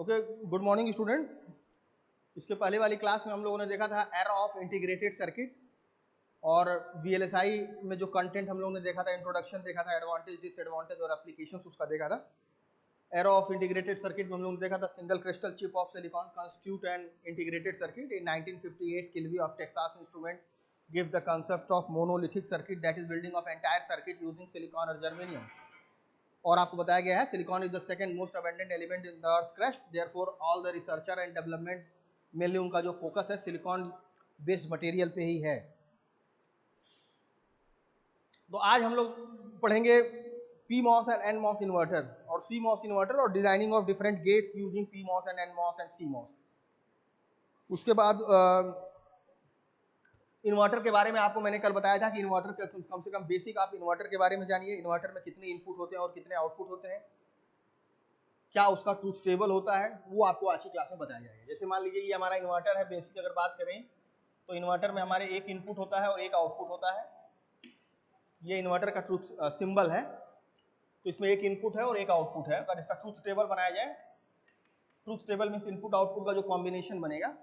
Okay, good morning student. इसके पहले वाली क्लास में हम लोगों ने देखा था एरा ऑफ इंटीग्रेटेड सर्किट, और वीएलएसआई में जो कंटेंट हम लोगों ने देखा था, इंट्रोडक्शन देखा था, एडवांटेज डिसएडवांटेज और एप्लीकेशंस उसका देखा था। एरा ऑफ इंटीग्रेटेड सर्किट में हम लोगों ने देखा था single crystal chip off silicon constitute an integrated circuit in 1958 किल्वी of Texas instrument give the concept of monolithic circuit that is building of entire circuit using silicon और germanium. और आपको बताया गया है silicon is the second most abundant element in the earth crust, therefore all the researcher and development mainly उनका जो focus है silicon based material पे ही है। तो आज हम लोग पढ़ेंगे PMOS एंड NMOS इन्वर्टर और CMOS इन्वर्टर और designing of different gates using PMOS and NMOS and CMOS। उसके बाद इन्वर्टर के बारे में आपको मैंने कल बताया था कि इन्वर्टर का कम से कम बेसिक आप इन्वर्टर के बारे में जानिए। इन्वर्टर में कितने इनपुट होते हैं और कितने आउटपुट होते हैं, क्या उसका ट्रूथ टेबल होता है, वो आपको आज की क्लास में बताया जाएगा। जैसे मान लीजिए ये हमारा इन्वर्टर है, बेसिक अगर बात करें तो इन्वर्टर में हमारे एक इनपुट होता है और एक आउटपुट होता है। ये इन्वर्टर का ट्रूथ सिंबल है, तो इसमें एक इनपुट है और एक आउटपुट है। अगर इसका ट्रूथ टेबल बनाया जाए, truth table means input output का जो कॉम्बिनेशन बनेगा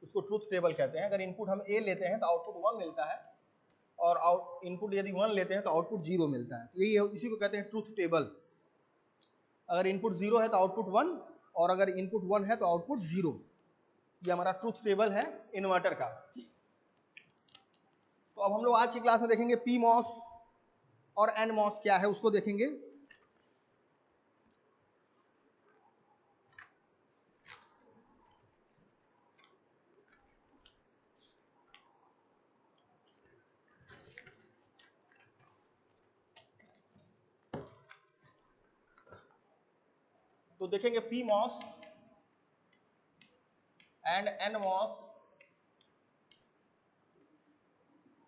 उसको ट्रूथ टेबल कहते हैं। अगर इनपुट हम A लेते हैं तो आउटपुट 1 मिलता है, और इनपुट यदि 1 लेते हैं तो आउटपुट 0 मिलता है। यही इसी को कहते हैं ट्रूथ टेबल। अगर इनपुट 0 है तो आउटपुट 1, और अगर इनपुट 1 है तो आउटपुट 0। ये हमारा ट्रूथ टेबल है इन्वर्टर का। तो अब हम लोग आज की क्लास में देखेंगे PMOS और NMOS क्या है उसको देखेंगे। तो देखेंगे PMOS and NMOS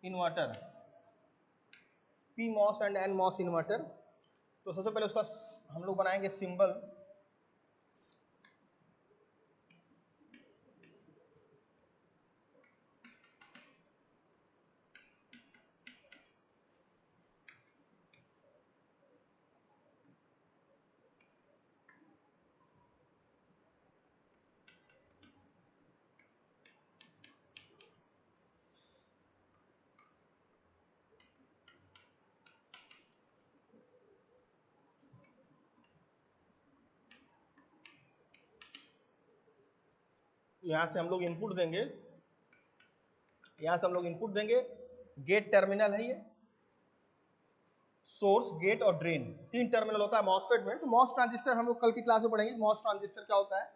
inverter. PMOS and NMOS inverter, तो सबसे पहले उसका हम लोग बनाएंगे सिंबल। यहां से हम लोग इनपुट देंगे, यहां से हम लोग इनपुट देंगे। गेट टर्मिनल है ये, सोर्स, गेट और ड्रेन, 3 टर्मिनल होता है मॉसफेट में। तो मॉस ट्रांजिस्टर हम लोग कल की क्लास में पढ़ेंगे मॉस ट्रांजिस्टर क्या होता है।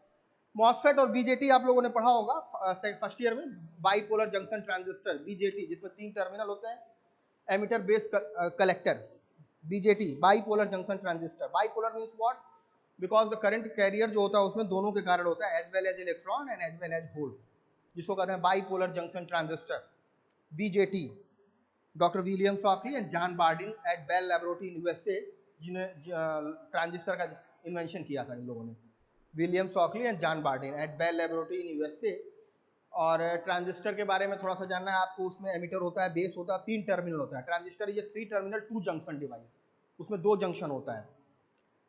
मॉसफेट और बीजेटी आप लोगों ने पढ़ा होगा फर्स्ट ईयर में, बाइपोलर जंक्शन ट्रांजिस्टर बीजेटी, जिसमें 3 टर्मिनल होते हैं, emitter base collector. BJT bipolar junction transistor. Bipolar means what, because the current carrier जो होता है उसमें दोनों के कारण होता है, as well as electron and as well as hole, जिसको कहते हैं bipolar junction transistor BJT. Doctor William Shockley and John Bardeen at Bell laboratory in USA, जिन्हें ट्रांजिस्टर का इन्वेंशन किया था इन लोगों ने, William Shockley and John Bardeen at Bell laboratory in USA. और ट्रांजिस्टर के बारे में थोड़ा सा जानना है आपको। उसमें एमिटर होता है, बेस होता है, 3 टर्मिनल होता है। ट्रांजिस्टर ये 3 टर्मिनल 2 जंक्शन डिवाइस, उसमें 2 जंक्शन होता है।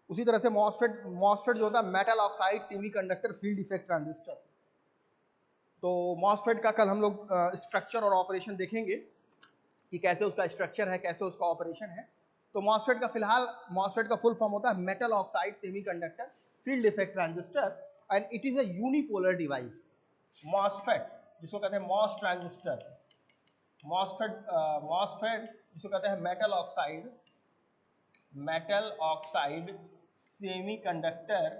उसी तरह से मॉसफेट जो होता है metal oxide semiconductor field effect transistor. तो मॉसफेट का कल हम लोग स्ट्रक्चर और ऑपरेशन देखेंगे कि कैसे उसका स्ट्रक्चर है, कैसे उसका ऑपरेशन है। तो मॉसफेट का फिलहाल मॉसफेट का फुल फॉर्म होता है metal oxide semiconductor field effect transistor, and it is a unipolar device. MOSFET जिसको कहते हैं मॉस ट्रांजिस्टर, मॉसफेट जिसको कहते हैं मेटल ऑक्साइड सेमीकंडक्टर।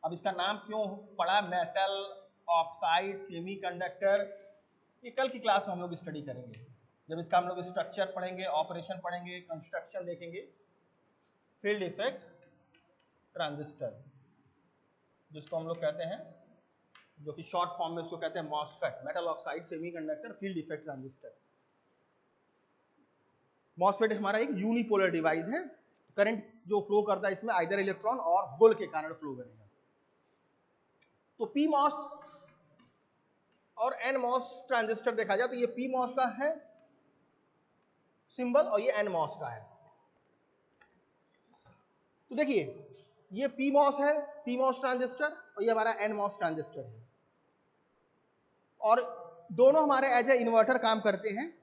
अब इसका नाम क्यों पड़ा मेटल ऑक्साइड सेमीकंडक्टर, ये कल की क्लास में हम लोग स्टडी करेंगे, जब इसका हम लोग स्ट्रक्चर पढ़ेंगे, ऑपरेशन पढ़ेंगे, कंस्ट्रक्शन देखेंगे। फील्ड इफेक्ट ट्रांजिस्टर जिसको हम लोग कहते हैं, जो कि शॉर्ट फॉर्म में उसको कहते हैं MOSFET, metal oxide semiconductor field effect transistor. MOSFET हमारा एक यूनिपोलर डिवाइस है। करंट जो फ्लो करता है इसमें आइदर इलेक्ट्रॉन और होल के कारण फ्लो करेगा। तो PMOS और NMOS ट्रांजिस्टर देखा जाए तो ये PMOS का है सिंबल और ये NMOS का है। तो देखिए ये PMOS है, PMOS ट्रांजिस्टर, और ये हमारा NMOS ट्रांजिस्टर है, और दोनों हमारे एज ए इन्वर्टर काम करते हैं।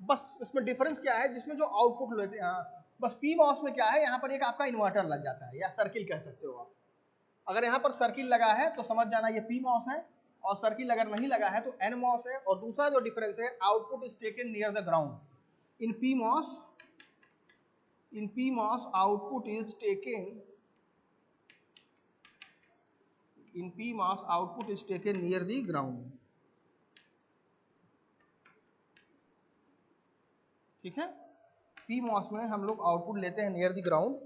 बस इसमें डिफरेंस क्या है, जिसमें जो आउटपुट लेते हैं, बस PMOS में क्या है, यहाँ पर एक आपका इन्वर्टर लग जाता है, या सर्किल कह सकते हो आप। अगर यहाँ पर सर्किल लगा है तो समझ जाना ये PMOS है, और सर्किल अगर नहीं लगा है तो NMOS है। और दूसरा जो डिफरेंस है, output is taken near the ground. In PMOS output is taken near the ground. ठीक है, PMOS में हम लोग आउटपुट लेते हैं नियर द ग्राउंड,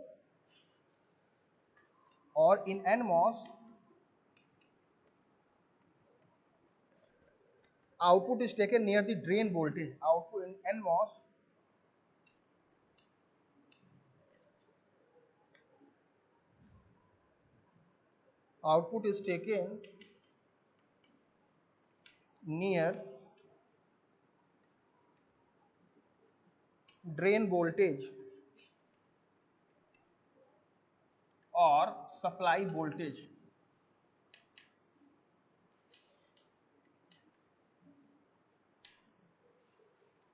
और इन NMOS output is taken near the drain voltage. Output in NMOS output is taken near drain voltage और supply voltage.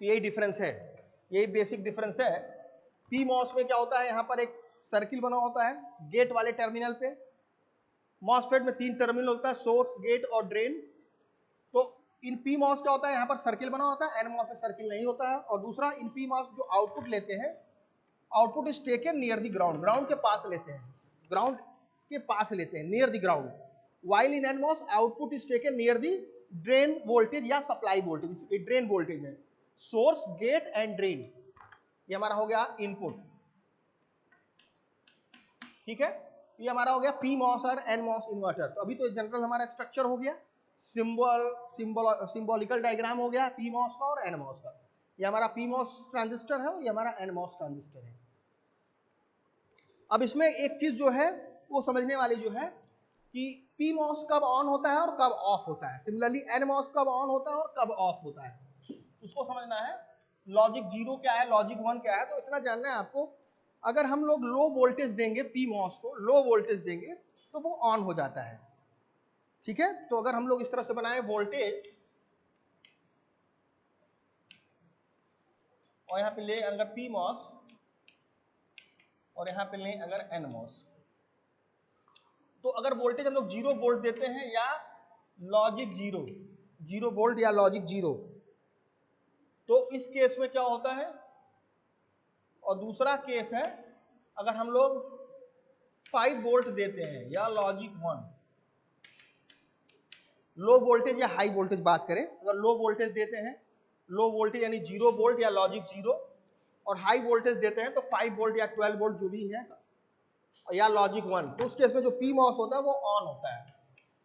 यही डिफरेंस है, यही बेसिक डिफरेंस है। PMOS में क्या होता है, यहाँ पर एक सर्किल बना होता है गेट वाले टर्मिनल पे। MOSFET में 3 टर्मिनल होता है, सोर्स, गेट और ड्रेन। तो इन PMOS क्या होता है, यहाँ पर सर्किल बना होता है, NMOS में सर्किल नहीं होता है। और दूसरा, इन PMOS जो आउटपुट लेते हैं, output is taken near the ground, ground के पास लेते हैं, ग्राउंड के पास लेते हैं, near the ground. While in NMOS output is taken near the drain voltage या सप्लाई वोल्टेज। ड्रेन वोल्टेज है सोर्स, गेट एंड ड्रेन, ये हमारा हो गया इनपुट। ठीक है, ये हमारा हो गया PMOS और NMOS इन्वर्टर। तो अभी तो जनरल हमारा स्ट्रक्चर हो गया, सिंबॉलिकल डायग्राम हो गया PMOS का और NMOS का। ये हमारा PMOS ट्रांजिस्टर है, ये हमारा NMOS ट्रांजिस्टर है। अब इसमें एक चीज जो है वो समझने वाली जो है कि PMOS कब ऑन होता है और कब ऑफ होता है, सिमिलरली NMOS कब ऑन होता है और कब ऑफ होता है, उसको समझना है। लॉजिक 0 क्या है, लॉजिक 1 क्या है, तो इतना जानना है आपको। अगर हम लोग लो वोल्टेज देंगे, PMOS को लो वोल्टेज देंगे तो वो ऑन हो जाता है। ठीक है, तो अगर हम लोग इस तरह से बनाए वोल्टेज, और यहाँ पे ले अगर PMOS और यहाँ पे ले अगर NMOS, तो अगर वोल्टेज हम लोग 0 वोल्ट देते हैं या लॉजिक 0 वोल्ट या लॉजिक 0, तो इस केस में क्या होता है। और दूसरा केस है, अगर हम लोग 5 वोल्ट देते हैं या लॉजिक 1, लो वोल्टेज या हाई वोल्टेज बात करें, अगर लो वोल्टेज देते हैं, लो वोल्टेज यानी 0 वोल्ट या लॉजिक 0, और हाई वोल्टेज देते हैं तो 5 वोल्ट या 12 वोल्ट जो भी है या लॉजिक 1, तो उस केस में जो PMOS होता है वो ऑन होता है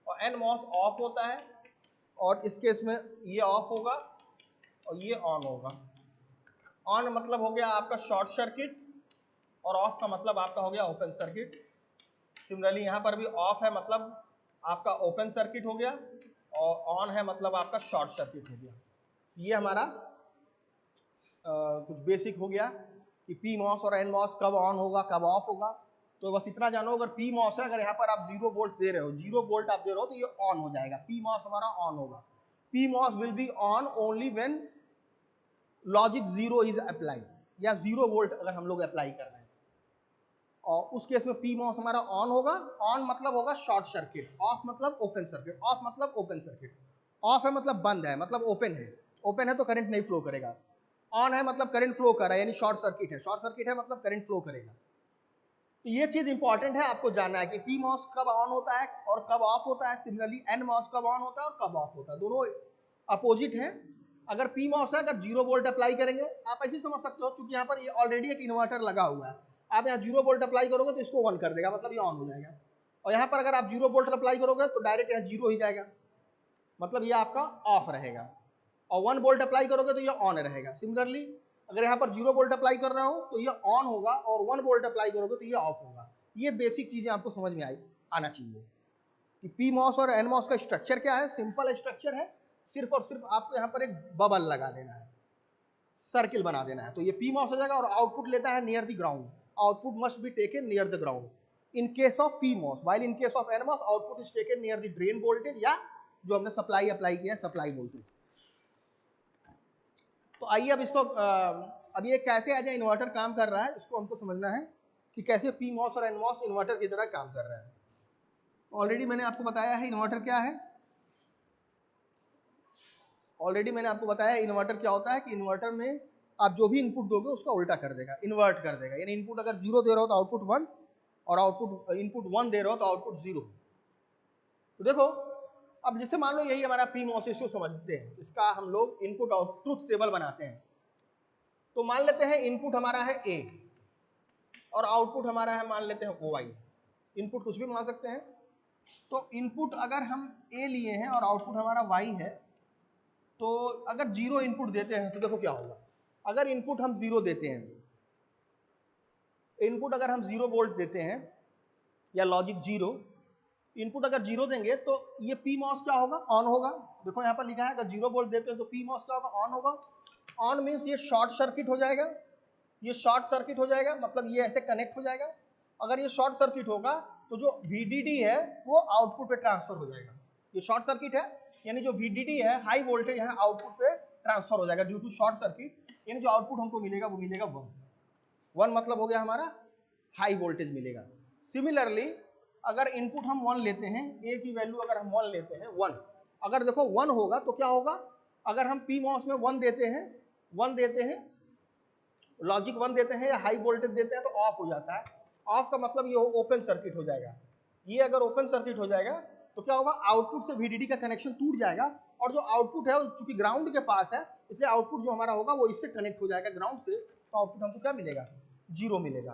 और NMOS ऑफ होता है। और इस केस में ये ऑफ होगा और ये ऑन होगा। ऑन मतलब हो गया आपका शॉर्ट सर्किट, और ऑफ का मतलब आपका हो गया ओपन सर्किट। सिमिलरली यहाँ पर भी ऑफ है मतलब आपका ओपन सर्किट हो गया, और ऑन है मतलब आपका शॉर्ट सर्किट हो गया। ये हमारा कुछ बेसिक हो गया कि PMOS और NMOS कब ऑन होगा कब ऑफ होगा। तो बस इतना जानो, अगर PMOS है, अगर यहाँ पर आप 0 वोल्ट दे रहे हो, 0 वोल्ट आप दे रहे हो, तो ये ऑन हो जाएगा, PMOS हमारा ऑन होगा। PMOS will be on only when logic 0 is apply, या 0 वोल्ट अगर हम लोग अप्लाई कर रहे हैं, और उस केस में PMOS हमारा ऑन होगा। ऑन मतलब होगा शॉर्ट सर्किट, ऑफ मतलब ओपन सर्किट, ऑफ मतलब ओपन सर्किट। ऑफ है मतलब बंद है, मतलब ओपन है, ओपन है तो करंट नहीं फ्लो करेगा। ऑन है मतलब करंट फ्लो कर रहा है, यानी शॉर्ट सर्किट है, शॉर्ट सर्किट है मतलब करंट फ्लो करेगा। तो ये चीज इंपॉर्टेंट है, आपको जानना है कि PMOS कब ऑन होता है और कब ऑफ होता है। सिमिलरली NMOS कब ऑन होता है और कब ऑफ होता है, दोनों अपोजिट है। अगर PMOS है, अगर 0 वोल्ट अप्लाई करेंगे, आप ऐसे समझ सकते हो, क्योंकि यहाँ पर ये ऑलरेडी एक इन्वर्टर लगा हुआ है, आप यहाँ 0 वोल्ट अप्लाई करोगे तो इसको 1 कर देगा, मतलब ये ऑन हो जाएगा। और यहाँ पर अगर आप 0 वोल्ट अप्लाई करोगे तो डायरेक्ट यहाँ 0 ही जाएगा, मतलब ये आपका ऑफ रहेगा। और 1 वोल्ट अप्लाई करोगे तो ये ऑन रहेगा। सिमिलरली अगर यहाँ पर 0 वोल्ट अप्लाई कर रहा हो तो ये ऑन होगा, और 1 वोल्ट अप्लाई करोगे तो ये ऑफ होगा। ये बेसिक चीजें आपको समझ में आना चाहिए कि PMOS और NMOS का स्ट्रक्चर क्या है। सिंपल स्ट्रक्चर है, सिर्फ और सिर्फ आपको यहाँ पर एक बबल लगा देना है, सर्किल बना देना है, तो ये PMOS हो जाएगा। और आउटपुट लेता है near the ground, output must be taken near the ground. In case of PMOS, while in case of NMOS, output is taken near the drain voltage या जो हमने सप्लाई अप्लाई किया है सप्लाई वोल्टेज। तो आइए अब इसको अब ये कैसे एज ए इन्वर्टर काम कर रहा है इसको हमको समझना है कि कैसे PMOS और NMOS इन्वर्टर की तरह काम कर रहा है। ऑलरेडी मैंने आपको बताया है इन्वर्टर क्या है, ऑलरेडी मैंने आपको बताया इन्वर्टर क्या होता है कि इन्वर्टर में आप जो भी इनपुट दोगे उसका उल्टा कर देगा, इन्वर्ट कर देगा। यानी इनपुट अगर 0 दे रहा हो तो आउटपुट 1 और आउटपुट इनपुट 1 दे रहा हो तो आउटपुट 0। तो देखो अब जैसे मान लो यही हमारा PMOS इश्यू समझते हैं, इसका हम लोग इनपुट आउट ट्रुथ टेबल बनाते हैं। तो मान लेते हैं इनपुट हमारा है A और आउटपुट हमारा है मान लेते हैं OY। इनपुट कुछ भी मान सकते हैं। तो इनपुट अगर हम A लिए हैं और आउटपुट हमारा Y है, तो अगर 0 इनपुट देते हैं तो देखो क्या होगा। अगर इनपुट हम 0 देते हैं, इनपुट अगर हम 0 वोल्ट देते हैं या लॉजिक 0, इनपुट अगर 0 देंगे तो ये PMOS क्या होगा, ऑन होगा। देखो यहाँ पर लिखा है अगर 0 वोल्ट देते हैं तो PMOS क्या होगा, ऑन होगा। ऑन मीन्स ये शॉर्ट सर्किट हो जाएगा, ये शॉर्ट सर्किट हो जाएगा, मतलब ये ऐसे कनेक्ट हो जाएगा। अगर ये शॉर्ट सर्किट होगा तो जो VDD है वो आउटपुट पे ट्रांसफर हो जाएगा। ये शॉर्ट सर्किट है यानी जो VDD है हाई वोल्टेज है आउटपुट पे ट्रांसफर हो जाएगा ड्यू टू शॉर्ट सर्किट। यानी जो आउटपुट हमको मिलेगा वो मिलेगा 1 मतलब हो गया हमारा हाई वोल्टेज मिलेगा। सिमिलरली अगर इनपुट हम 1 लेते हैं, A की वैल्यू अगर हम 1 लेते हैं 1, अगर देखो 1 होगा तो क्या होगा, अगर हम PMOS में 1 देते हैं लॉजिक 1 देते हैं या हाई वोल्टेज देते हैं तो ऑफ हो जाता है। ऑफ का मतलब ये ओपन सर्किट हो जाएगा। ये अगर ओपन सर्किट हो जाएगा तो क्या होगा, आउटपुट से VDD का कनेक्शन टूट जाएगा और जो आउटपुट है चूंकि ग्राउंड के पास है इसलिए आउटपुट जो हमारा होगा वो इससे कनेक्ट हो जाएगा ग्राउंड से, तो आउटपुट हमको क्या मिलेगा, 0 मिलेगा।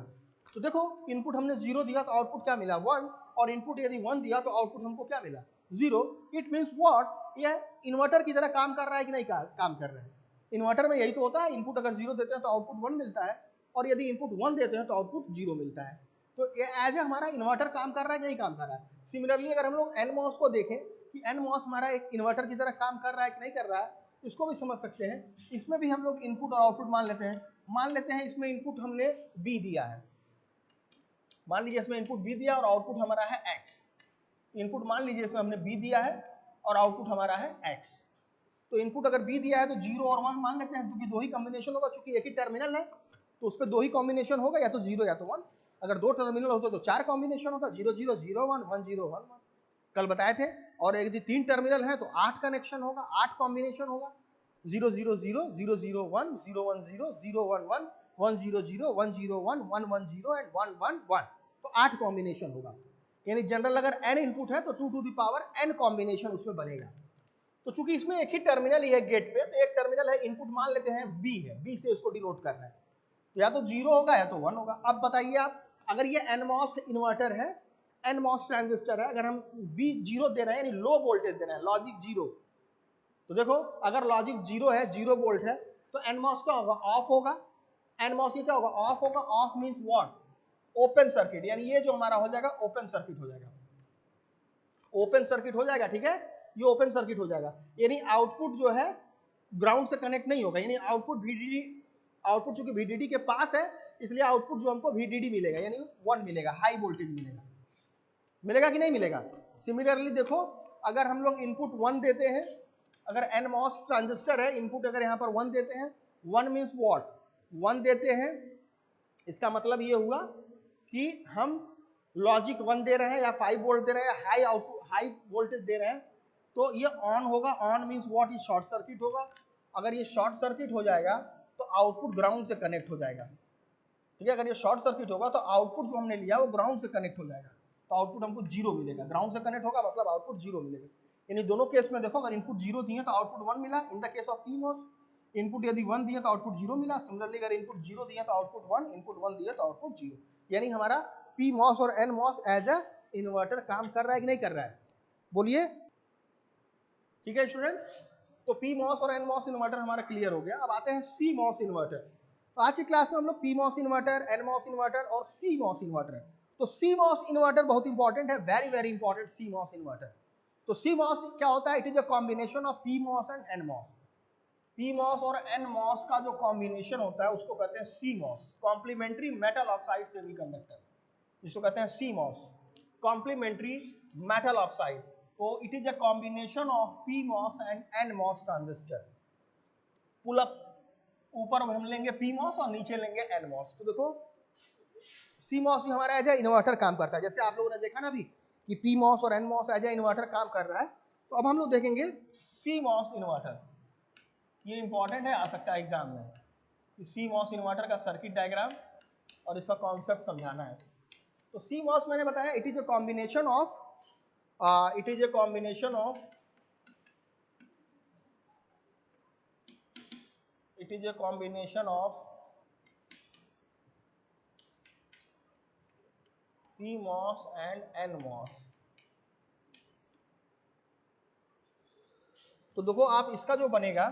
तो देखो इनपुट हमने 0 दिया तो आउटपुट क्या मिला 1, और इनपुट यदि 1 दिया तो आउटपुट हमको क्या मिला 0। इट मीन्स व्हाट, ये इन्वर्टर की तरह काम कर रहा है कि नहीं काम कर रहा है। इन्वर्टर में यही तो होता है, इनपुट अगर 0 देते हैं तो आउटपुट 1 मिलता है और यदि इनपुट 1 देते हैं तो आउटपुट 0 मिलता है। तो ये एज ए हमारा इन्वर्टर काम कर रहा है कि नहीं काम कर रहा है। सिमिलरली अगर हम लोग NMOS को देखें कि NMOS हमारा एक इन्वर्टर की तरह काम कर रहा है कि नहीं कर रहा है, इसको भी समझ सकते हैं। इसमें भी हम लोग इनपुट और आउटपुट मान लेते हैं इसमें इनपुट हमने B दिया है, मान लीजिए इसमें इनपुट B दिया और आउटपुट हमारा है X। इनपुट मान लीजिए इसमें हमने B दिया है और आउटपुट हमारा है X। तो इनपुट अगर B दिया है तो 0 और 1 मान लेते हैं क्योंकि दो ही कॉम्बिनेशन होगा, चूंकि एक ही टर्मिनल है तो उस पर दो ही कॉम्बिनेशन होगा, या तो 0 या तो 1। अगर 2 टर्मिनल होते तो 4 कॉम्बिनेशन होगा, 0 0 0 1 1 0 1 1 कल बताए थे। और यदि 3 टर्मिनल है तो 8 कनेक्शन होगा, 8 कॉम्बिनेशन होगा, 0 0 0 0 0 1 0 1 0 0 1 1 1 0 0 1 0 1 1 1 0 एंड 1 1 1, तो 8 कॉम्बिनेशन होगा। यानी जनरल अगर n इनपुट है तो 2 to the power n combination उसमें बनेगा। तो चूंकि इसमें एक ही टर्मिनल ही है गेट पे, तो एक टर्मिनल है, इनपुट मान लेते हैं B है, B से उसको डिनोट करना है, या तो 0 होगा या तो 1 होगा। अब बताइए आप, अगर ये NMOS इन्वर्टर है, NMOS ट्रांजिस्टर है, अगर हम B 0 दे रहे हैं यानी लो वोल्टेज दे रहे हैं, लॉजिक 0, तो देखो अगर लॉजिक 0 है, 0 वोल्ट है, तो NMOS क्या होगा, ऑफ होगा। NMOS ये क्या होगा, ऑफ होगा। Of means what, open circuit, यानी ये जो हमारा हो जाएगा ओपन सर्किट हो जाएगा, ओपन सर्किट हो जाएगा, ठीक है, ये ओपन सर्किट हो जाएगा। यानी आउटपुट जो है ग्राउंड से कनेक्ट नहीं होगा, यानी आउटपुट VDD, आउटपुट चूंकि VDD के पास है इसलिए आउटपुट जो हमको VDD मिलेगा यानी 1 मिलेगा, हाई वोल्टेज मिलेगा। मिलेगा कि नहीं मिलेगा। सिमिलरली देखो अगर हम लोग इनपुट 1 देते हैं, अगर NMOS ट्रांजिस्टर है, इनपुट अगर यहाँ पर 1 देते हैं, 1 मीन्स व्हाट, 1 देते हैं, इसका मतलब ये हुआ कि हम लॉजिक 1 दे रहे हैं या 5 वोल्ट दे रहे हैं, हाई आउटपुट हाई वोल्टेज दे रहे हैं, तो ये ऑन होगा। ऑन मीन्स व्हाट, ये शॉर्ट सर्किट होगा। अगर ये शॉर्ट सर्किट हो जाएगा तो आउटपुट ग्राउंड से कनेक्ट हो जाएगा, ठीक है। अगर ये शॉर्ट सर्किट होगा तो आउटपुट जो हमने लिया वो ग्राउंड से कनेक्ट हो जाएगा, तो आउटपुट हमको 0 मिलेगा। ग्राउंड से कनेक्ट होगा मतलब आउटपुट 0 मिलेगा। यानी दोनों केस में देखो, अगर इनपुट 0 दिए तो आउटपुट 1 मिला। In the case of PMOS input यदि 1 दिए तो आउटपुट 0 मिला। सिमिलरली अगर इनपुट 0 दिए तो आउटपुट 1, इनपुट 1 दिए तो आउटपुट 0। यानी हमारा PMOS और NMOS एज अ इन्वर्टर काम कर रहा है कि नहीं कर रहा है, बोलिए, ठीक है स्टूडेंट। तो PMOS और NMOS इन्वर्टर हमारा क्लियर हो गया। अब आते हैं CMOS इन्वर्टर। तो आज की क्लास में हम लोग PMOS इन्वर्टर, NMOS इन्वर्टर और CMOS इन्वर्टर, तो CMOS इन्वर्टर बहुत इंपॉर्टेंट है, very very important CMOS inverter. तो CMOS क्या होता है, it is a combination of PMOS and NMOS। PMOS और NMOS का जो कॉम्बिनेशन होता है उसको कहते हैं CMOS, complementary metal oxide semiconductor, जिसको कहते हैं CMOS, कॉम्प्लीमेंट्री मेटल ऑक्साइड। तो it is a combination of PMOS and NMOS transistor. Pull up, ऊपर हम लेंगे PMOS और नीचे लेंगे NMOS। तो देखो CMOS भी हमारा एज ए इन्वर्टर काम करता है, जैसे आप लोगों ने देखा ना अभी कि PMOS और NMOS एज ए इन्वर्टर काम कर रहा है। तो अब हम लोग देखेंगे CMOS इन्वर्टर। ये इंपॉर्टेंट है, आ सकता है एग्जाम में कि CMOS इन्वर्टर का सर्किट डायग्राम और इसका कॉन्सेप्ट समझाना है। तो CMOS मैंने बताया it is a combination of PMOS and NMOS। तो देखो आप इसका जो बनेगा,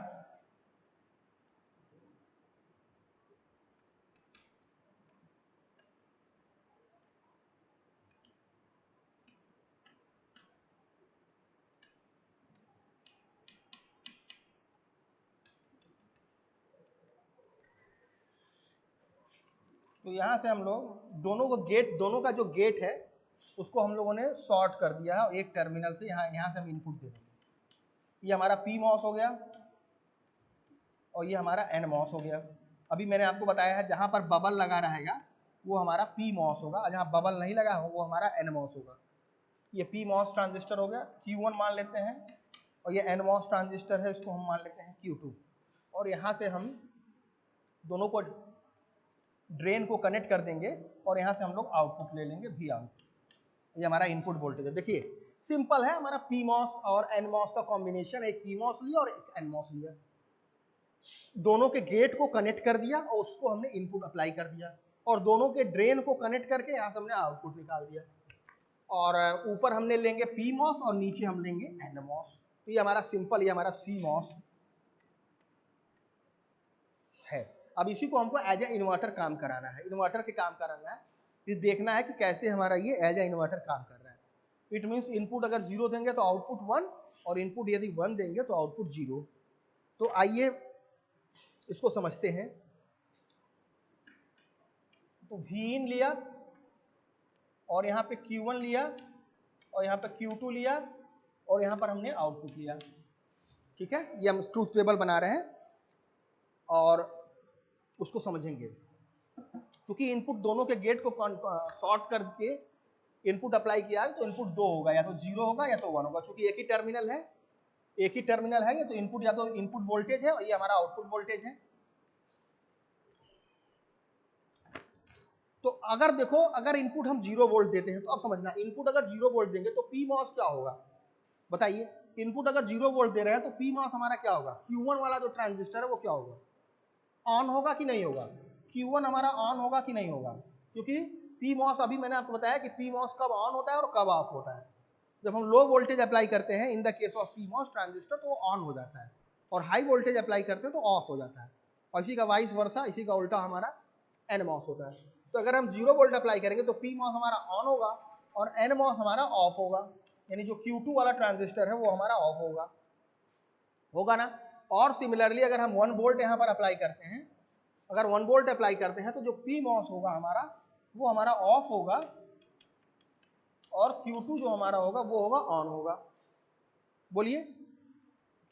तो यहां से हम लोग दोनों का जो गेट है उसको हम लोगों ने शॉर्ट कर दिया है एक टर्मिनल से। यहाँ से हम इनपुट दे देंगे। ये हमारा PMOS हो गया और ये हमारा NMOS हो गया। अभी मैंने आपको बताया है जहां पर बबल लगा रहेगा वो हमारा PMOS होगा, और जहां बबल नहीं लगा हो वो हमारा NMOS होगा। ये PMOS ट्रांजिस्टर हो गया, Q1 मान लेते हैं, और ये NMOS ट्रांजिस्टर है, इसको हम मान लेते हैं Q2। और यहाँ से हम दोनों को ड्रेन को कनेक्ट कर देंगे और यहाँ से हम लोग आउटपुट ले लेंगे V आउट। ये हमारा इनपुट वोल्टेज है। देखिए सिंपल है, हमारा PMOS और NMOS का कॉम्बिनेशन, एक PMOS लिया और एक NMOS लिया, दोनों के गेट को कनेक्ट कर दिया और उसको हमने इनपुट अप्लाई कर दिया, और दोनों के ड्रेन को कनेक्ट करके यहाँ से हमने आउटपुट निकाल दिया। और ऊपर हमने लेंगे PMOS और नीचे हम लेंगे NMOS। तो ये हमारा सिंपल, ये हमारा CMOS है। अब इसी को हमको एज ए इन्वर्टर काम कराना है, इन्वर्टर के काम कराना है, फिर देखना है कि कैसे हमारा ये एज ए इन्वर्टर काम कर रहा है। इट मीन्स इनपुट अगर 0 देंगे तो आउटपुट 1, और इनपुट यदि 1 देंगे तो आउटपुट 0। तो आइए इसको समझते हैं। तो Vin लिया और यहाँ पे Q1 लिया और यहाँ पे Q2 लिया और यहाँ पर हमने आउटपुट लिया। ठीक है, ये हम ट्रूथ टेबल बना रहे हैं और उसको समझेंगे। क्योंकि इनपुट दोनों के गेट को शॉर्ट करके इनपुट अप्लाई किया है तो इनपुट 2 होगा, या तो 0 होगा या तो 1 होगा। चूंकि एक ही टर्मिनल है ये तो इनपुट या तो इनपुट वोल्टेज है और ये हमारा आउटपुट वोल्टेज है। तो अगर देखो, अगर इनपुट हम 0 वोल्ट देते हैं तो अब समझना, इनपुट अगर 0 वोल्ट देंगे तो PMOS क्या होगा बताइए। इनपुट अगर 0 वोल्ट दे रहे हैं तो PMOS हमारा क्या होगा, Q1 वाला जो ट्रांजिस्टर है वो क्या होगा, ऑन होगा कि नहीं होगा, Q1 हमारा ऑन होगा कि नहीं होगा। क्योंकि PMOS, अभी मैंने आपको बताया कि PMOS कब ऑन होता है और कब ऑफ होता है। जब हम लो वोल्टेज अप्लाई करते हैं in the case of PMOS transistor तो वो ऑन हो जाता है, और हाई वोल्टेज अप्लाई करते हैं तो ऑफ हो जाता है। और इसी का वाइस वर्सा, इसी का उल्टा हमारा NMOS होता है। तो अगर हम 0 वोल्ट अप्लाई करेंगे तो PMOS हमारा ऑन होगा और NMOS हमारा ऑफ होगा, यानी जो Q2 वाला ट्रांजिस्टर है वो हमारा ऑफ होगा ना। और सिमिलरली अगर हम 1 वोल्ट यहाँ पर अप्लाई करते हैं, अगर 1 वोल्ट अप्लाई करते हैं तो जो PMOS होगा हमारा वो हमारा ऑफ होगा, और Q2 जो हमारा होगा वो होगा ऑन होगा। बोलिए,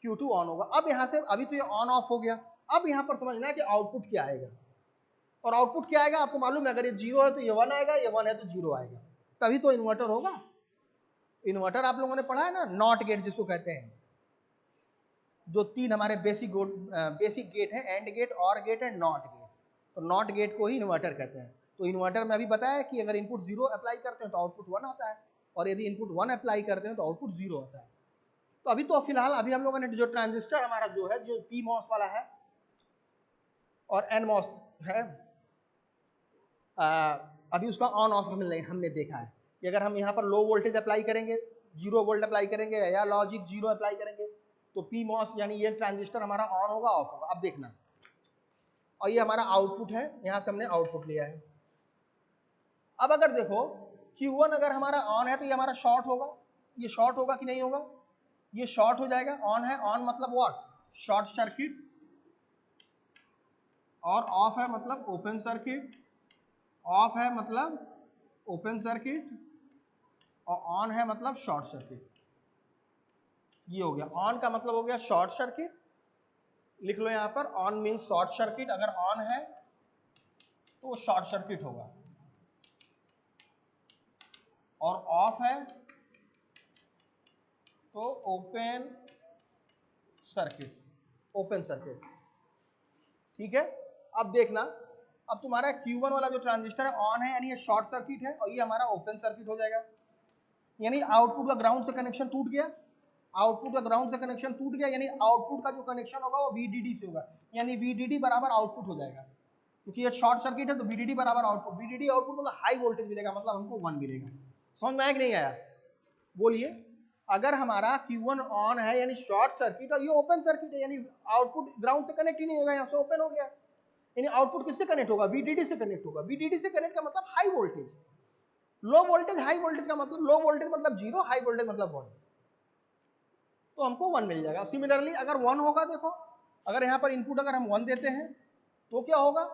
Q2 ऑन होगा। अब यहाँ से, अभी तो ये ऑन ऑफ हो गया, अब यहाँ पर समझना है कि आउटपुट क्या आएगा। और आउटपुट क्या आएगा आपको मालूम है, अगर ये 0 है तो ये 1 आएगा, ये 1 है तो 0 आएगा, तभी तो इन्वर्टर होगा। इन्वर्टर आप लोगों ने पढ़ा है ना, नॉट गेट जिसको कहते हैं। जो 3 हमारे बेसिक गेट है, एंड गेट, और गेट एंड नॉट गेट। तो नॉट गेट को ही इन्वर्टर कहते हैं। तो इन्वर्टर में अभी बताया कि अगर इनपुट 0 अप्लाई करते हैं तो आउटपुट 1 आता है, और यदि इनपुट 1 अप्लाई करते हैं तो आउटपुट 0 आता है। तो अभी तो फिलहाल अभी हम लोगों ने जो ट्रांजिस्टर हमारा जो है, जो PMOS वाला है और NMOS है, अभी उसका ऑन ऑफ हमने देखा है कि अगर हम यहाँ पर लो वोल्टेज अप्लाई करेंगे, 0 वोल्ट अप्लाई करेंगे या लॉजिक 0 अप्लाई करेंगे तो PMOS यानी ये ट्रांजिस्टर हमारा ऑन होगा, ऑफ होगा। अब देखना, और ये हमारा आउटपुट है, यहाँ से हमने आउटपुट लिया है। अब अगर देखो Q1 अगर हमारा ऑन है तो ये हमारा शॉर्ट होगा, ये शॉर्ट होगा कि नहीं होगा, ये शॉर्ट हो जाएगा। ऑन है, ऑन मतलब व्हाट, शॉर्ट सर्किट, और ऑफ है मतलब ओपन सर्किट, ऑफ है मतलब ओपन सर्किट, और ऑन है मतलब शॉर्ट सर्किट। ये हो गया, ऑन का मतलब हो गया शॉर्ट सर्किट, लिख लो यहां पर ऑन मीन्स शॉर्ट सर्किट, अगर ऑन है तो वो शॉर्ट सर्किट होगा, और ऑफ है तो ओपन सर्किट, ओपन सर्किट। ठीक है, अब देखना, अब तुम्हारा Q1 वाला जो ट्रांजिस्टर है ऑन है, यानी ये शॉर्ट सर्किट है, और ये हमारा ओपन सर्किट हो जाएगा, यानी आउटपुट का ग्राउंड से कनेक्शन टूट गया, आउटपुट का ग्राउंड से कनेक्शन टूट गया, यानी आउटपुट का जो कनेक्शन होगा वो VDD से होगा, यानी VDD बराबर आउटपुट हो जाएगा, क्योंकि ये शॉर्ट सर्किट है तो VDD बराबर आउटपुट, VDD आउटपुट मतलब हाई वोल्टेज मिलेगा, मतलब हमको 1 मिलेगा। समझ में आया कि नहीं आया? बोलिए, अगर हमारा Q1 ऑन है यानी शॉर्ट सर्किट, और ये ओपन सर्किट है, यानी आउटपुट ग्राउंड से कनेक्ट ही नहीं होगा, यहाँ से ओपन हो गया, यानी आउटपुट किससे कनेक्ट होगा? VDD से कनेक्ट होगा। VDD से कनेक्ट का मतलब high voltage, low voltage high voltage का मतलब, लो वोल्टेज मतलब 0, हाई वोल्टेज मतलब 1, तो हमको 1 मिल जाएगा। सिमिलरली अगर 1 होगा, देखो अगर यहाँ पर इनपुट अगर हम 1 देते हैं तो क्या होगा,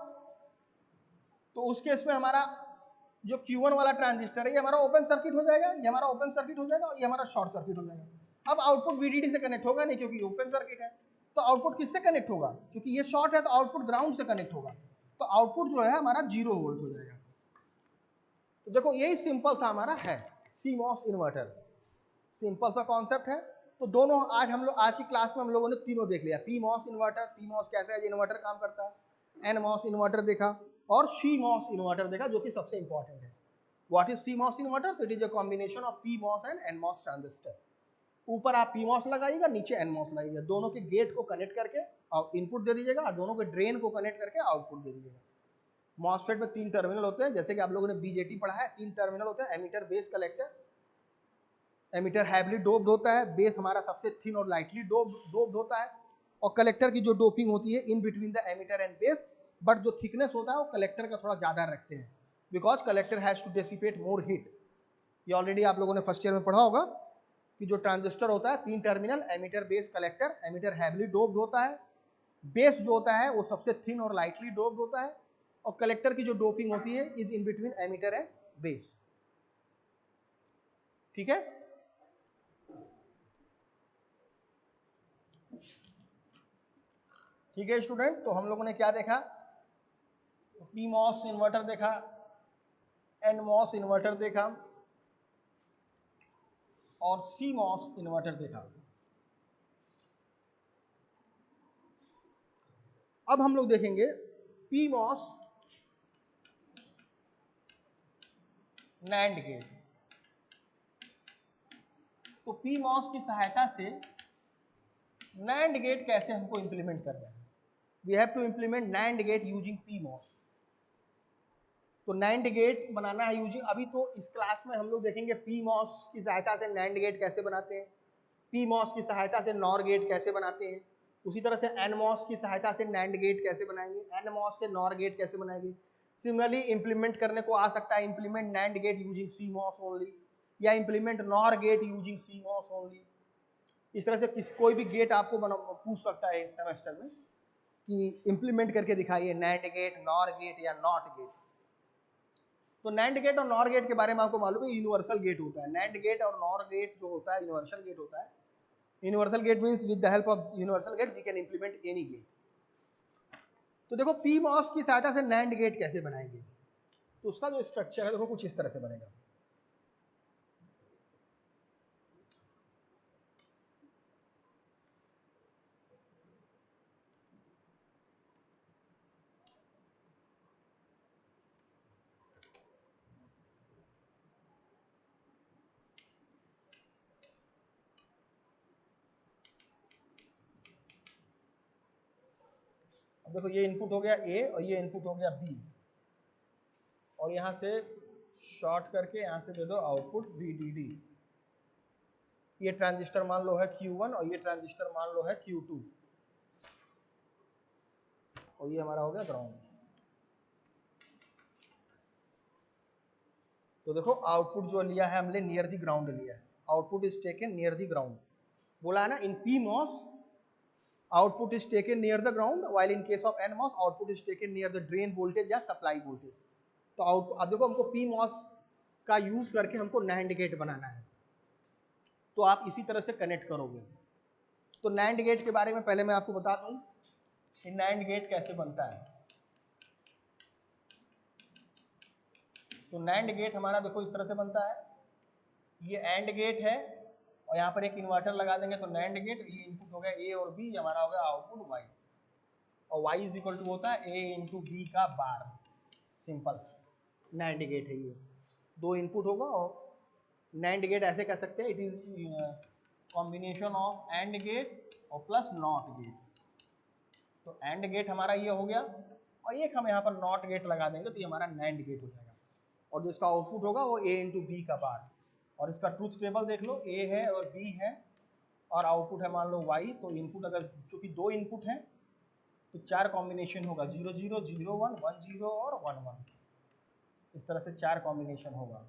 तो उस केस में हमारा जो Q1 वाला ट्रांजिस्टर है ये हमारा ओपन सर्किट हो जाएगा, ये हमारा ओपन सर्किट हो जाएगा, और ये हमारा शॉर्ट सर्किट हो जाएगा। अब आउटपुट VDD से कनेक्ट होगा नहीं, क्योंकि ओपन सर्किट है, तो आउटपुट किससे कनेक्ट होगा? क्योंकि ये शॉर्ट है तो आउटपुट ग्राउंड से कनेक्ट होगा, तो आउटपुट जो है हमारा 0 वोल्ट हो जाएगा। तो देखो यही सिंपल सा हमारा है CMOS इन्वर्टर, सिंपल सा कॉन्सेप्ट है। तो दोनों आज हम लोग, आज की क्लास में हम लोगों ने तीनों देख लिया, PMOS इन्वर्टर, PMOS कैसे एज इन्वर्टर काम करता है, NMOS इन्वर्टर देखा, और CMOS इन्वर्टर देखा, जो कि सबसे इंपॉर्टेंट है। What is CMOS inverter? तो it is a combination of PMOS and NMOS transistor. ऊपर आप PMOS लगाइएगा, नीचे NMOS लगाइएगा, दोनों के गेट को कनेक्ट करके इनपुट दे दीजिएगा, और दोनों के ड्रेन को कनेक्ट करके आउटपुट दे दीजिएगा। मॉसफेट में 3 टर्मिनल होते हैं, जैसे कि आप लोगों ने BJT पढ़ा है, 3 टर्मिनल होते हैं, emitter, base, collector. Emitter heavily doped होता है, बेस हमारा सबसे थिन और लाइटली डोप्ड होता है, और कलेक्टर की जो डोपिंग होती है in between the emitter and base, but जो थिकनेस होता है वो कलेक्टर का थोड़ा ज्यादा रखते हैं, because collector has to dissipate more heat. ये ऑलरेडी आप लोगों ने फर्स्ट ईयर में पढ़ा होगा कि जो ट्रांजिस्टर होता है 3 terminal, emitter, base, collector. Emitter heavily doped होता है, बेस जो होता है वो सबसे थिन और लाइटली डोप्ड होता है, और कलेक्टर की जो डोपिंग होती है is in between emitter and base. ठीक है, ठीक है स्टूडेंट, तो हम लोगों ने क्या देखा? PMOS इन्वर्टर देखा, NMOS इन्वर्टर देखा, और CMOS इन्वर्टर देखा। अब हम लोग देखेंगे PMOS NAND गेट। तो PMOS की सहायता से NAND गेट कैसे हमको इंप्लीमेंट करना है? We have to implement NAND gate using PMOS। तो NAND गेट बनाना है यूजिंग, अभी तो इस क्लास में हम लोग देखेंगे PMOS की सहायता से NAND गेट कैसे बनाते हैं, PMOS की सहायता से NOR गेट कैसे बनाते हैं, उसी तरह से NMOS की सहायता से NAND गेट कैसे बनाएंगे, NMOS से NOR गेट कैसे बनाएंगे। सिमिलरली इंप्लीमेंट करने को आ सकता है implement NAND gate using CMOS only, या implement NOR gate using CMOS only. इस तरह से कोई भी गेट आपको पूछ सकता है इस सेमेस्टर में कि इंप्लीमेंट करके दिखाइए NAND गेट, NOR गेट या NOT गेट। तो NAND गेट और NOR गेट के बारे में आपको मालूम है, यूनिवर्सल गेट होता है। NAND गेट और NOR गेट जो होता है यूनिवर्सल गेट होता है। Universal gate means with the help of universal gate we can implement any gate. तो देखो PMOS की सहायता से NAND गेट कैसे बनाएंगे, तो उसका जो स्ट्रक्चर है देखो कुछ इस तरह से बनेगा। अब देखो ये इनपुट हो गया A और ये इनपुट हो गया B, और यहां से शॉर्ट करके यहां से दे दो आउटपुट VDD। ये ट्रांजिस्टर मान लो है Q1 और ये ट्रांजिस्टर मान लो है Q2, और ये हमारा हो गया ग्राउंड। तो देखो आउटपुट जो लिया है हमने नियर दी ग्राउंड लिया है, output is taken near the ground. बोला है ना इन PMOS output is taken near the ground, while in case of NMOS output is taken near the drain voltage या सप्लाई वोल्टेज। तो आउट अब देखो हमको पीमॉस का यूज करके हमको नैंड गेट बनाना है, तो आप इसी तरह से कनेक्ट करोगे। तो नैंड गेट के बारे में पहले मैं आपको बता दूं कि नैंड गेट कैसे बनता है। तो नैंड गेट हमारा देखो इस तरह से बनता है, ये एंड गेट है और यहाँ पर एक इन्वर्टर लगा देंगे तो नैंड गेट, ये इनपुट हो गया ए और बी, हमारा हो गया आउटपुट वाई, और वाई इज इक्वल टू होता है ए इंटू बी का बार। सिंपल नैंड गेट है ये, दो इनपुट होगा। और नैंड गेट ऐसे कह सकते हैं, it is combination of AND gate और प्लस नॉट गेट। तो एंड गेट हमारा ये हो गया और एक हम यहाँ पर नॉट गेट लगा देंगे तो ये हमारा नैंड गेट हो जाएगा, और जो इसका आउटपुट होगा वो ए इंटू बी का बार। और इसका ट्रूथ टेबल देख लो, ए है और बी है और आउटपुट है मान लो वाई। तो इनपुट अगर चूंकि दो इनपुट हैं तो चार कॉम्बिनेशन होगा, 0 0 0 1 1 0 और 1 1, इस तरह से चार कॉम्बिनेशन होगा।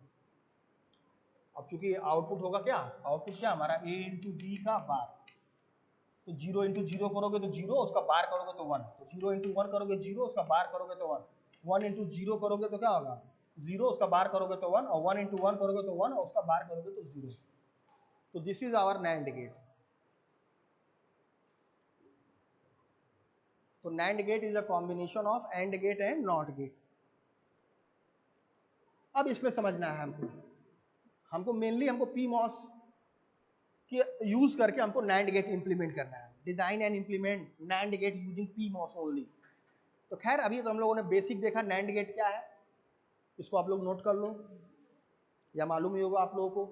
अब चूंकि आउटपुट होगा क्या, आउटपुट क्या हमारा ए इंटू बी का बार। तो 0 इंटू 0 करोगे तो 0, उसका बार करोगे तो 1, तो 0 इंटू 1 करोगे 0, उसका बार करोगे तो 1, 1 इंटू 0 करोगे तो क्या होगा 0, उसका बार करोगे तो 1, और 1 इंटू 1 करोगे तो 1 और उसका बार करोगे तो 0। तो this is our NAND gate. तो NAND gate is a combination of AND gate and NOT gate. अब इसमें समझना है हमको मेनली हमको पीमॉस के यूज करके हमको नैंड गेट इंप्लीमेंट करना है। Design and implement NAND gate using PMOS only. तो खैर अभी तो हम लोगों ने बेसिक देखा नैंड गेट क्या है, इसको आप लोग नोट कर लो या मालूम ही होगा आप लोगों को।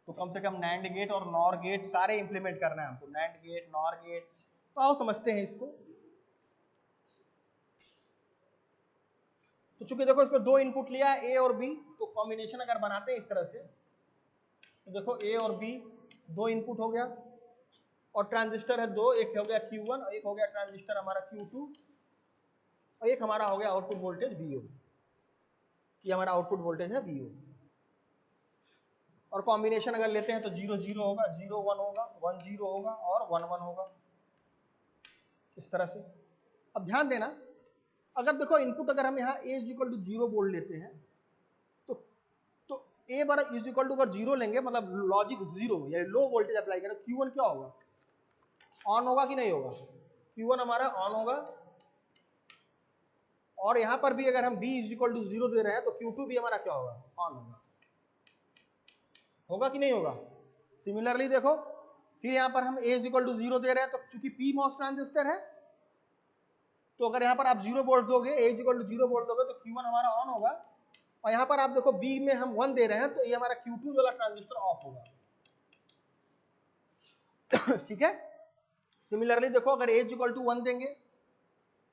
तो कम से कम नैंड गेट और नॉर गेट सारे इंप्लीमेंट करना है हमको, नैंड गेट नॉर गेट। तो आओ समझते हैं इसको। तो चूंकि देखो इसमें दो इनपुट लिया है ए और बी, तो कॉम्बिनेशन अगर बनाते हैं इस तरह से, तो देखो ए और बी दो इनपुट हो गया और ट्रांजिस्टर है दो, एक हो गया Q1 और एक हो गया ट्रांजिस्टर हमारा Q2 और एक हमारा हो गया आउटपुट वोल्टेज VO। ये हमारा आउटपुट वोल्टेज है VO। और कॉम्बिनेशन अगर लेते हैं तो 0 0 होगा, 0 1 होगा, 1 0 होगा और 1 1 होगा, इस तरह से। अब ध्यान देना, अगर देखो इनपुट अगर हम यहाँ A इज इक्वल टू 0 बोल लेते हैं तो A bar is equal to अगर 0 लेंगे मतलब लॉजिक 0 या लो वोल्टेज अप्लाई करें, Q1 क्या होगा, ऑन होगा कि नहीं होगा, Q1 हमारा ऑन होगा। और यहां पर भी अगर हम B इज इक्वल टू 0 दे रहे हैं तो Q2 भी हमारा क्या होगा, ऑन होगा। होगा कि नहीं होगा। सिमिलरली देखो फिर यहां पर हम A इज इक्वल टू 0 दे रहे हैं, तो चूंकि P मॉस ट्रांजिस्टर है तो अगर यहां पर आप 0 वोल्ट दोगे, A is equal to 0 volt दोगे तो Q1 हमारा ऑन होगा। और यहां पर आप देखो B में हम 1 दे रहे हैं तो ये हमारा Q2 वाला ट्रांजिस्टर ऑफ होगा। ठीक है। सिमिलरली देखो अगर A इज इक्वल टू 1 देंगे,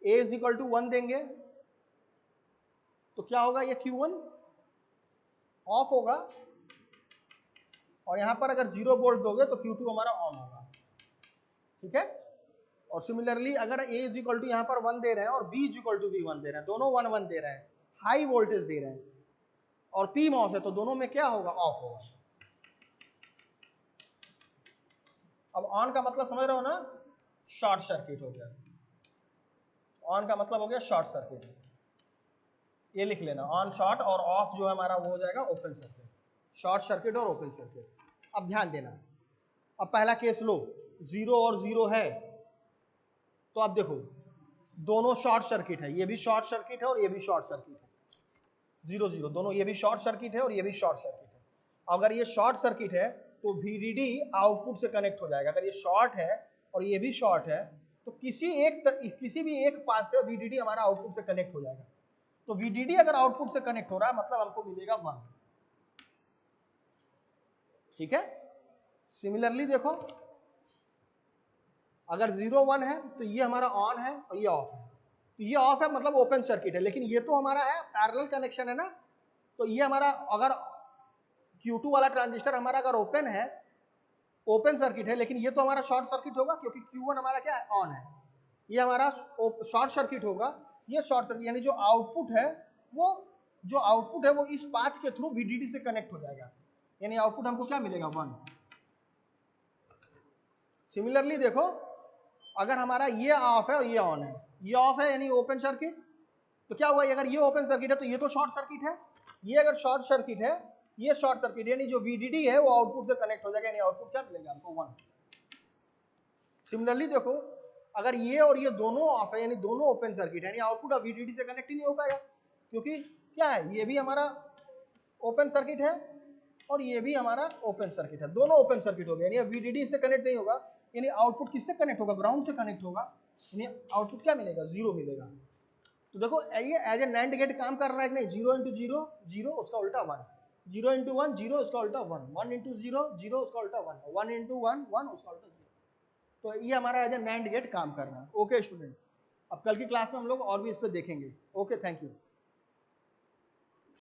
A इज इक्वल टू 1 देंगे तो क्या होगा, ये Q1 ऑफ होगा। और यहां पर अगर 0 वोल्ट दोगे तो Q2 हमारा ऑन होगा। ठीक है। और सिमिलरली अगर A इज इक्वल टू यहाँ पर 1 दे रहे हैं और B इज इक्वल टू भी 1 दे रहे हैं, दोनों 1 1 दे रहे हैं, हाई वोल्टेज दे रहे हैं और P मॉस है तो दोनों में क्या होगा, ऑफ होगा। अब ऑन का मतलब समझ रहे हो ना, शॉर्ट सर्किट हो गया। ऑन का मतलब हो गया शॉर्ट सर्किट, ये लिख लेना, ऑन शॉर्ट और ऑफ जो है हमारा वो हो जाएगा ओपन सर्किट, शॉर्ट सर्किट और ओपन सर्किट। अब ध्यान देना, अब पहला केस लो, 0 और 0 है तो अब देखो दोनों शॉर्ट सर्किट है, ये भी शॉर्ट सर्किट है और ये भी शॉर्ट सर्किट है, 0 0 दोनों, ये भी शॉर्ट सर्किट है और ये भी शॉर्ट सर्किट है। अगर ये शॉर्ट सर्किट है तो VDD आउटपुट से कनेक्ट हो जाएगा। अगर ये शॉर्ट है और ये भी शॉर्ट है तो किसी भी एक पास से VDD हमारा आउटपुट से कनेक्ट हो जाएगा। तो VDD अगर आउटपुट से कनेक्ट हो रहा है मतलब हमको मिलेगा 1। ठीक है। सिमिलरली देखो अगर 0 1 है तो ये हमारा ऑन है और ये ऑफ है, तो ये ऑफ है मतलब ओपन सर्किट है, लेकिन ये तो हमारा है पैरेलल कनेक्शन है ना, तो ये हमारा अगर Q2 वाला ट्रांजिस्टर हमारा अगर ओपन है, ओपन सर्किट है, लेकिन ये तो हमारा शॉर्ट सर्किट होगा क्योंकि Q1 हमारा क्या है, ऑन है, ये हमारा शॉर्ट सर्किट होगा। ये शॉर्ट सर्किट यानी जो आउटपुट है वो इस पाथ के थ्रू VDD से कनेक्ट हो जाएगा, यानी आउटपुट हमको क्या मिलेगा, 1। सिमिलरली देखो अगर हमारा ये ऑफ है और ये ऑन है, ये ऑफ है यानी ओपन सर्किट, तो क्या हुआ, अगर ये ओपन सर्किट है तो ये तो शॉर्ट सर्किट है, ये अगर शॉर्ट सर्किट है, ये शॉर्ट सर्किट यानी जो VDD है वो आउटपुट से कनेक्ट हो जाएगा, यानी आउटपुट क्या मिलेगा हमको 1। सिमिलरली देखो, अगर ये और ये दोनों ऑफ है यानी दोनों ओपन सर्किट है, यानी आउटपुट अब VDD से कनेक्ट ही नहीं हो पाएगा, क्योंकि क्या है, ये भी हमारा ओपन सर्किट है और ये भी हमारा ओपन सर्किट है, दोनों ओपन सर्किट हो गए, यानी अब VDD से कनेक्ट नहीं होगा, यानी आउटपुट किससे कनेक्ट होगा, ग्राउंड से कनेक्ट होगा, यानी आउटपुट क्या मिलेगा, 0 मिलेगा। तो देखो ये एज ए नैंड गेट काम कर रहा है कि नहीं, 0 इंटू 0 0 उसका उल्टा 1, 0 इंटू 1 0 उसका उल्टा 1, 1 इंटू 0 0 उसका उल्टा 1, 1 इंटू 1 1 उसका उल्टा 0। तो ये हमारा एज ए नैंड गेट काम कर रहा है। ओके स्टूडेंट, अब कल की क्लास में हम लोग और भी इस पर देखेंगे। Okay, thank you.